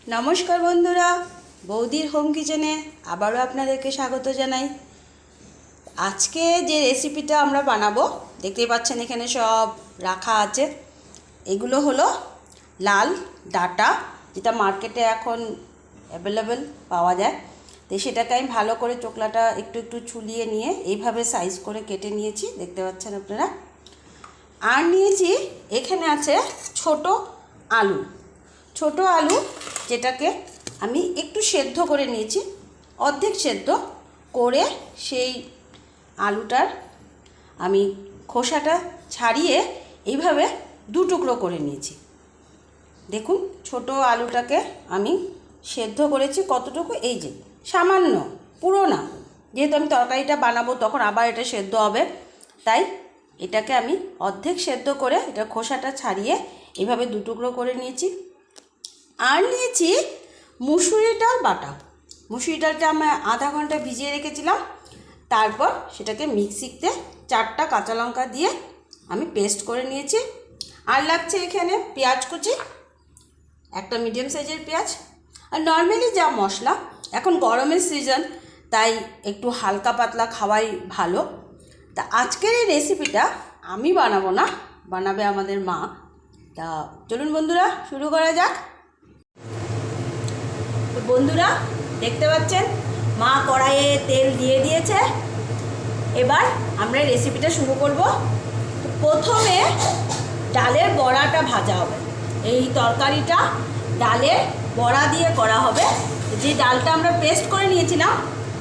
নমস্কার বন্ধুরা, বৌদির হোম কিচেনে আবারও আপনাদেরকে স্বাগত জানাই। আজকে যে রেসিপিটা আমরা বানাবো, দেখতেই পাচ্ছেন এখানে সব রাখা আছে। এগুলো হলো লাল ডাঁটা, যেটা মার্কেটে এখন অ্যাভেলেবেল পাওয়া যায়। তো সেটাকে আমি ভালো করে চোকলাটা একটু একটু ছুলিয়ে নিয়ে এইভাবে সাইজ করে কেটে নিয়েছি, দেখতে পাচ্ছেন আপনারা। আর নিয়েছি এখানে আছে ছোট আলু, যেটাকে আমি একটু সেদ্ধ করে নিয়েছি, অর্ধেক সেদ্ধ করে সেই আলুটার আমি খোসাটা ছাড়িয়ে এইভাবে দু টুকরো করে নিয়েছি। দেখুন, ছোট আলুটাকে আমি সেদ্ধ করেছি কতটুকু, এই যে সামান্য, পুরো না, যেহেতু আমি তরকারিটা বানাবো তখন আবার এটা সেদ্ধ হবে, তাই এটাকে আমি অর্ধেক সেদ্ধ করে এটা খোসাটা ছাড়িয়ে এইভাবে দু টুকরো করে নিয়েছি। আর নিয়েছি মুসুরি ডাল বাটা। মুসুরি ডালটা আমি আধা ঘন্টা ভিজিয়ে রেখেছিলাম, তারপর সেটাকে মিক্সিতে 4টা কাঁচা লঙ্কা দিয়ে আমি পেস্ট করে নিয়েছি। আর লাগছে এখানে পেঁয়াজ কুচি, একটা মিডিয়াম সাইজের পেঁয়াজ। আর নর্মালি যা মশলা, এখন গরমের সিজন, তাই একটু হালকা পাতলা খাওয়াই ভালো। তা আজকের এই রেসিপিটা আমি বানাবো না, বানাবে আমাদের মা। তা চলুন বন্ধুরা, শুরু করা যাক। তো বন্ধুরা, দেখতে পাচ্ছেন মা কড়াইয়ে তেল দিয়ে দিয়েছে। এবার আমরা রেসিপিটা শুরু করব। তো প্রথমে ডালের বড়াটা ভাজা হবে। এই তরকারিটা ডালের বড়া দিয়ে করা হবে। যে ডালটা আমরা পেস্ট করে নিয়েছিলাম,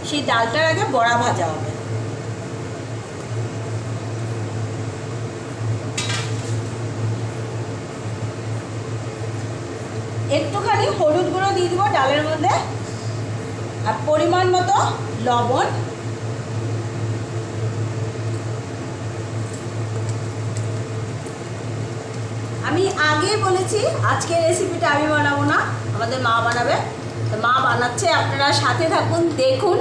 সেই ডালটার আগে বড়া ভাজা হবে। একটুখানি হলুদ গুঁড়ো দিয়ে দিব ডালের মধ্যে, আর পরিমাণ মতো লবণ। আমি আগেই বলেছি আজকের রেসিপিটা আমি বানাবো না, আমাদের মা বানাবে। তো মা বানাচ্ছে, আপনারা সাথে থাকুন, দেখুন।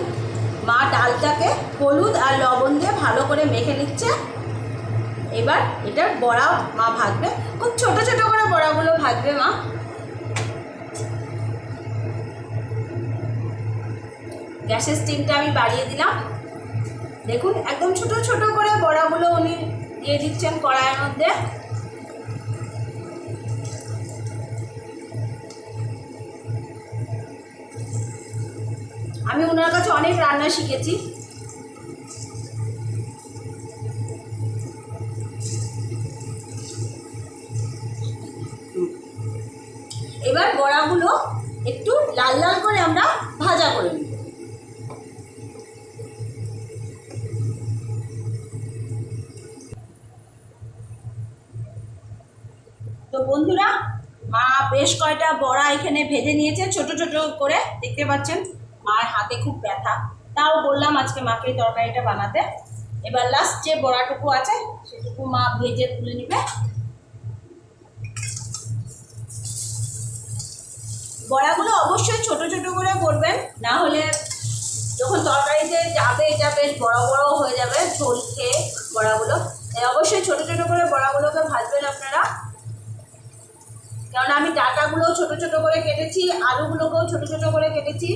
মা ডালটাকে হলুদ আর লবণ দিয়ে ভালো করে মেখে নিচ্ছে। এবার এটার বড়া মা ভাজবে, খুব ছোট ছোট করে বড়াগুলো ভাজবে মা। গ্যাসের স্টিমটা আমি বাড়িয়ে দিলাম। দেখুন, একদম ছোট ছোট করে বড়াগুলো উনি দিয়ে দিচ্ছেন কড়াইয়ের মধ্যে। আমি ওনার কাছে অনেক রান্না শিখেছি। এবার বড়াগুলো একটু লাল লাল করে আমরা ভাজা করে নিব। তো বন্ধুরা, মা বেশ কয়টা বড়া এখানে ভেজে নিয়েছে ছোট ছোট করে, দেখতে পাচ্ছেন। মার হাতে খুব ব্যথা, তাও বললাম আজকে মাকে এই তরকারিটা বানাতে। এবার লাস্ট যে বড়াটুকু আছে সেটুকু মা ভেজে তুলে নেবে। বড়াগুলো অবশ্যই ছোট ছোট করে করবেন, না হলে যখন তরকারিতে যাবে এটা বেশ বড় বড় হয়ে যাবে ঝোল খেয়ে বড়াগুলো। তাই অবশ্যই ছোট ছোট করে বড়াগুলোকে ভাজবেন আপনারা। কারণ আমি ডাঁটাগুলো ছোট ছোট করে কেটেছি, আলুগুলোকেও ছোট ছোট করে কেটেছি।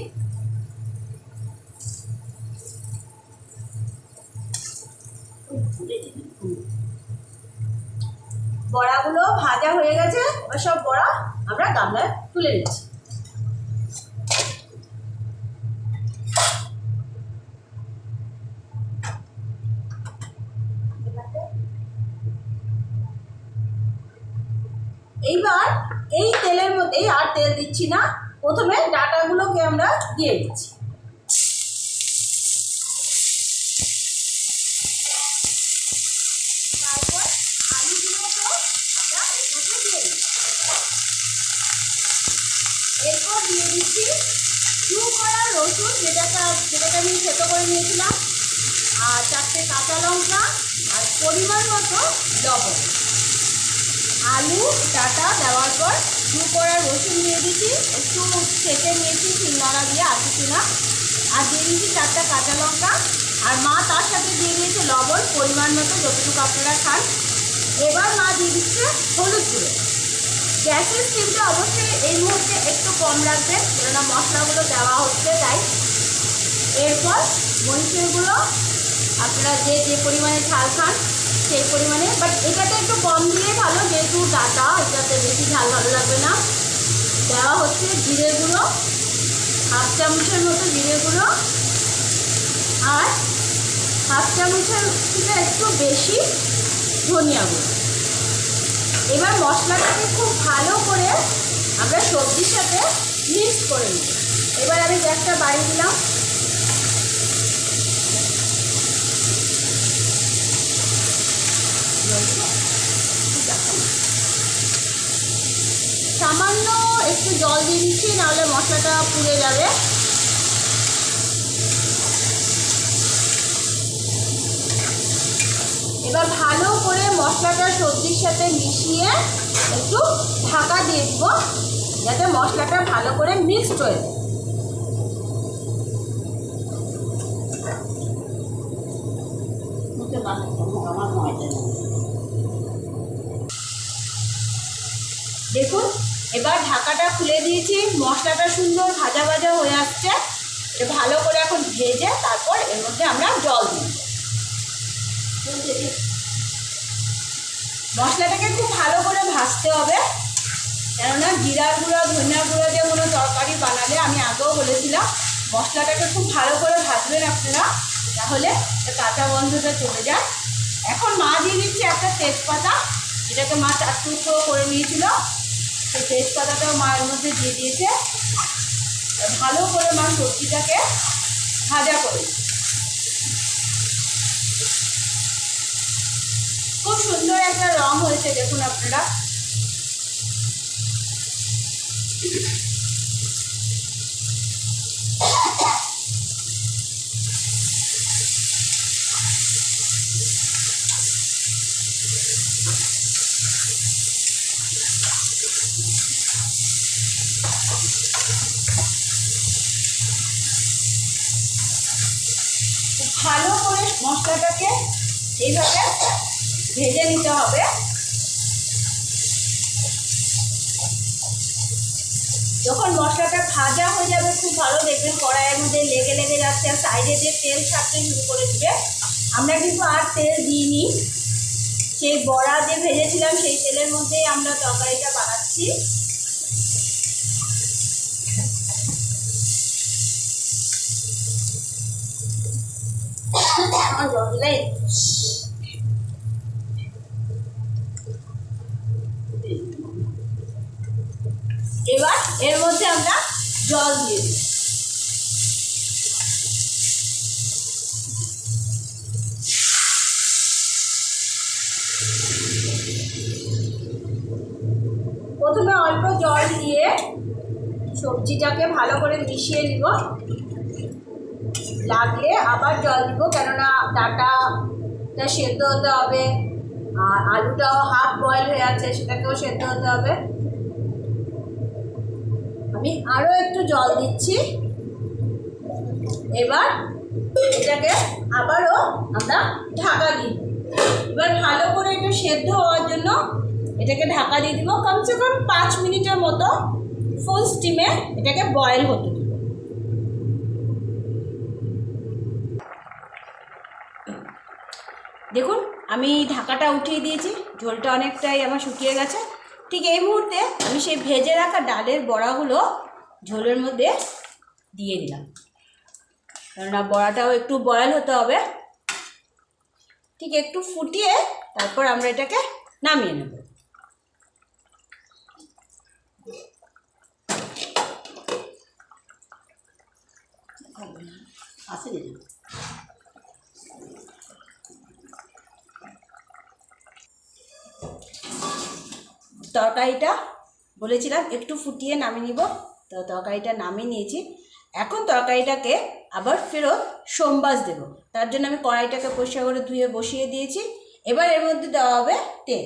বড়াগুলো ভাজা হয়ে গেছে, এবার সব বড়া আমরা গামলায় তুলে নিচ্ছি। এইবার এই তেলের মধ্যেই, আর তেল দিচ্ছি না, প্রথমে ডাঁটাগুলোকে আমরা দিয়ে দিচ্ছি। তারপর আলুগুলোকেও আমরা এর মধ্যে দিয়ে দিচ্ছি। এরপর দিয়ে দিচ্ছি 2 কোয়া রসুন, যেটাকে আমি থেতো করে নিয়েছিলাম, আর 4টে কাঁচা লঙ্কা, আর পরিমাণ মতো লবণ। আলু ডাঁটা দেওয়ার পর 2 কোয়া রসুন দিয়ে দিচ্ছি, একটু ছেঁচে নিয়েছি শিলনোড়া দিয়ে, আর কিছু না। আর দিয়ে দিচ্ছি 4টা কাঁচা লঙ্কা, আর মা তার সাথে দিয়ে দিয়েছে লবণ পরিমাণ মতো, যতটুকু আপনারা খান। এবার মা দিয়ে দিচ্ছে হলুদ গুঁড়ো। গ্যাসের স্টিমটা অবশ্যই এই মুহূর্তে একটু কম রাখবেন, কেননা মশলাগুলো দেওয়া হচ্ছে তাই। এরপর মরিচগুলো আপনারা যে যে পরিমাণে ঝাল খান সেই পরিমাণে, বাট এটাতে একটু কম দিলে ভালো, যেহেতু ডাটা এটাতে বেশি ঝাল ভালো লাগবে না। দেওয়া হচ্ছে জিরে গুঁড়ো, 1/2 চামচের মতো জিরে গুঁড়ো, আর 1/2 চামচের থেকে একটু বেশি ধনিয়া গুঁড়ো। এবার মশলাটাকে খুব ভালো করে আমরা সবজির সাথে মিক্স করে নিই। এবার আমি গ্যাসটা বাড়িয়ে দিলাম। সামান্য একটু জল দিয়ে দিচ্ছি, নাহলে মশলাটা পুড়ে যাবে। এবার ভালো করে মশলাটা সবজির সাথে মিশিয়ে একটু ঢাকা দিয়ে দিব, যাতে মশলাটা ভালো করে মিক্সড হয়ে যায়। দেখুন এবার ঢাকাটা খুলে দিয়েছি, মশলাটা সুন্দর ভাজা ভাজা হয়ে আসছে। এটা ভালো করে এখন ভেজে তারপর এর মধ্যে আমরা জল দিই। মশলাটাকে খুব ভালো করে ভাজতে হবে, কেননা জিরার গুঁড়া ধনিয়ার গুঁড়া দিয়ে কোনো তরকারি বানালে আমি আগেও বলেছিলাম মশলাটাকে খুব ভালো করে ভাজবেন আপনারা, তাহলে কাঁচা গন্ধটা চলে যায়। এখন মা দিয়ে দিচ্ছে একটা তেজপাতা, এটাকে মা 4 টুকরো করে নিয়েছিল, সেই তেজপাতাটাও মা এর মধ্যে দিয়ে দিয়েছে। ভালো করে মা সবজিটাকে ভাজা করে, খুব সুন্দর একটা রং হয়েছে দেখুন আপনারা। ভালো করে মশলাটাকে এইভাবে ভেজে নিতে হবে। যখন মশলাটা ভাজা হয়ে যাবে খুব ভালো, দেখবেন কড়াইয়ের মধ্যে লেগে লেগে যাচ্ছে আর সাইডে দিয়ে তেল ছাড়তে শুরু করে দিবে। আমরা কিন্তু আর তেল দিইনি, সেই বড়া যে ভেজেছিলাম সেই তেলের মধ্যেই আমরা তরকারিটা বানাচ্ছি। এবার এর মধ্যে আমরা জল দিয়ে দিই। প্রথমে অল্প জল দিয়ে সবজিটাকে ভালো করে মিশিয়ে নিব, লাগলে আবার জল দিব, কেননা ডাটাটা সেদ্ধ হতে হবে আর আলুটাও হাফ বয়েল হয়ে আছে, সেটাকেও সেদ্ধ হতে হবে। আমি আরও একটু জল দিচ্ছি। এবার এটাকে আবারও আমরা ঢাকা দিই। এবার ভালো করে একটু সেদ্ধ হওয়ার জন্য এটাকে ঢাকা দিয়ে দিব, কমসে কম 5 মিনিটের মতো ফুল স্টিমে এটাকে বয়েল হতে দিব। দেখুন আমি ঢাকাটা উঠিয়ে দিয়েছি, ঝোলটা অনেকটাই আমার শুকিয়ে গেছে। ঠিক এই মুহূর্তে আমি সেই ভেজে রাখা ডালের বড়াগুলো ঝোলের মধ্যে দিয়ে দিলাম, কেননা বড়াটাও একটু বয়েল হতে হবে। ঠিক একটু ফুটিয়ে তারপর আমরা এটাকে নামিয়ে নেব। তরকারিটা বলেছিলাম একটু ফুটিয়ে নামিয়ে নিব, তো তরকারিটা নামিয়ে নিয়েছি। এখন তরকারিটাকে আবার ফেরত সোমবাস দেব, তার জন্য আমি কড়াইটাকে পরিষ্কার করে ধুয়ে বসিয়ে দিয়েছি। এবার এর মধ্যে দেওয়া হবে তেল।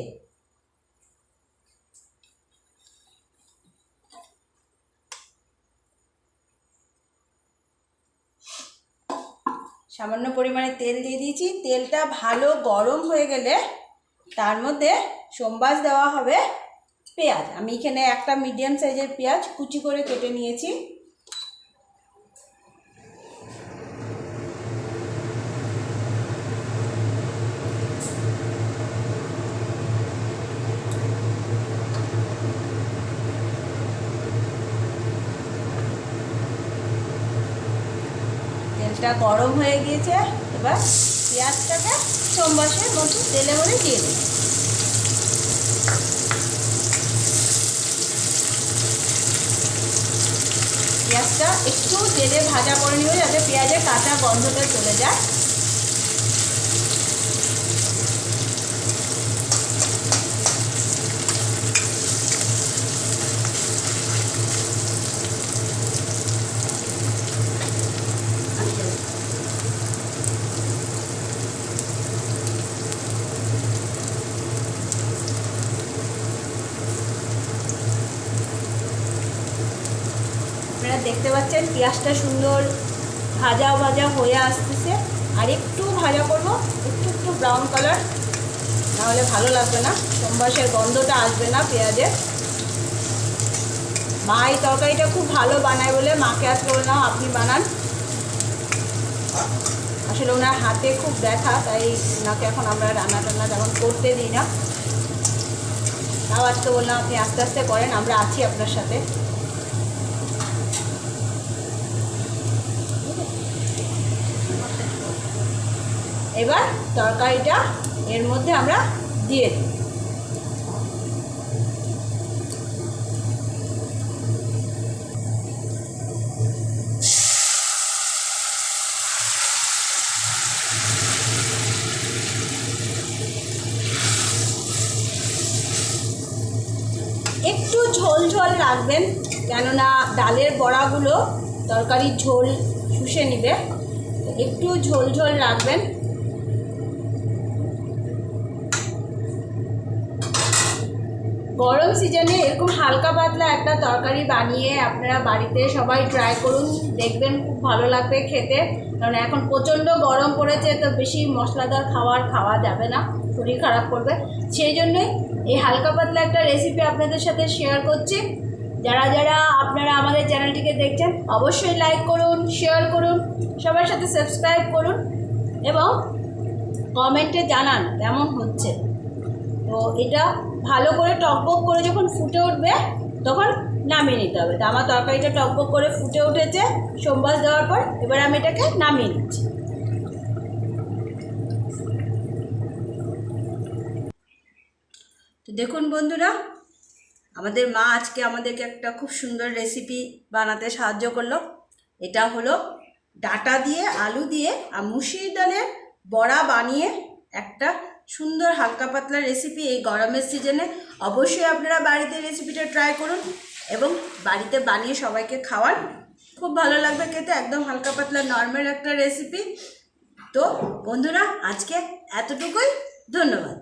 সামান্য পরিমাণে তেল দিয়ে দিয়েছি। তেলটা ভালো গরম হয়ে গেলে তার মধ্যে সোমবাস দেওয়া হবে পেঁয়াজ, আমি এখানে একটা মিডিয়াম সাইজের পেঁয়াজ কুচি করে কেটে নিয়েছি। তেলটা গরম হয়ে গিয়েছে, এবার পেঁয়াজটাকে সোম মাসের মতো তেলে মধ্যে দিয়ে দেব। পেঁয়াজটা একটু তেলে ভাজা করে নিবে যাতে পেঁয়াজের কাঁচা গন্ধটা চলে যায়। আপনারা দেখতে পাচ্ছেন পেঁয়াজটা সুন্দর ভাজা ভাজা হয়ে আসতেছে, আর একটু ভাজা করব, একটু ব্রাউন কালার, নাহলে ভালো লাগবে না, সোমবাসের গন্ধটা আসবে না পেঁয়াজের। মা এই তরকারিটা খুব ভালো বানায় বলে মাকে আজকে বললাম আপনি বানান। আসলে ওনার হাতে খুব ব্যথা, তাই ওনাকে এখন আমরা রান্না টান্না তেমন করতে দিই না। তাও আজকে বললাম আপনি আস্তে আস্তে করেন, আমরা আছি আপনার সাথে। এবার তরকারিটা এর মধ্যে আমরা দিয়ে দিই। একটু ঝোল ঝোল রাখবেন, কেননা ডালের বড়াগুলো তরকারির ঝোল শুষে নেবে, একটু ঝোল ঝোল রাখবেন। গরম সিজনে এরকম হালকা পাতলা একটা তরকারি বানিয়ে আপনারা বাড়িতে সবাই ট্রাই করুন, দেখবেন খুব ভালো লাগবে খেতে। কারণ এখন প্রচণ্ড গরম পড়েছে, তো বেশি মশলাদার খাওয়া যাবে না, শরীর খারাপ করবে। সেই জন্যই এই হালকা পাতলা একটা রেসিপি আপনাদের সাথে শেয়ার করছি। যারা যারা আপনারা আমাদের চ্যানেলটিকে দেখছেন অবশ্যই লাইক করুন, শেয়ার করুন, সবার সাথে সাবস্ক্রাইব করুন এবং কমেন্টে জানান কেমন হচ্ছে। তো এটা ভালো করে টকবক করে যখন ফুটে উঠবে তখন নামিয়ে নিতে হবে। তো আমার তরকারিটা টকবক করে ফুটে উঠেছে সোমবার দেওয়ার পর, এবার আমি এটাকে নামিয়ে নিচ্ছি। তো দেখুন বন্ধুরা, আমাদের মা আজকে আমাদেরকে একটা খুব সুন্দর রেসিপি বানাতে সাহায্য করলো। এটা হলো ডাঁটা দিয়ে আলু দিয়ে আর মুসুর ডালের বড়া বানিয়ে একটা সুন্দর হালকা পাতলা রেসিপি। এই গরমের সিজনে অবশ্যই আপনারা বাড়িতে রেসিপিটা ট্রাই করুন এবং বাড়িতে বানিয়ে সবাইকে খাওয়ান, খুব ভালো লাগবে খেতে। একদম হালকা পাতলা নর্মাল একটা রেসিপি। তো বন্ধুরা আজকে এতটুকুই, ধন্যবাদ।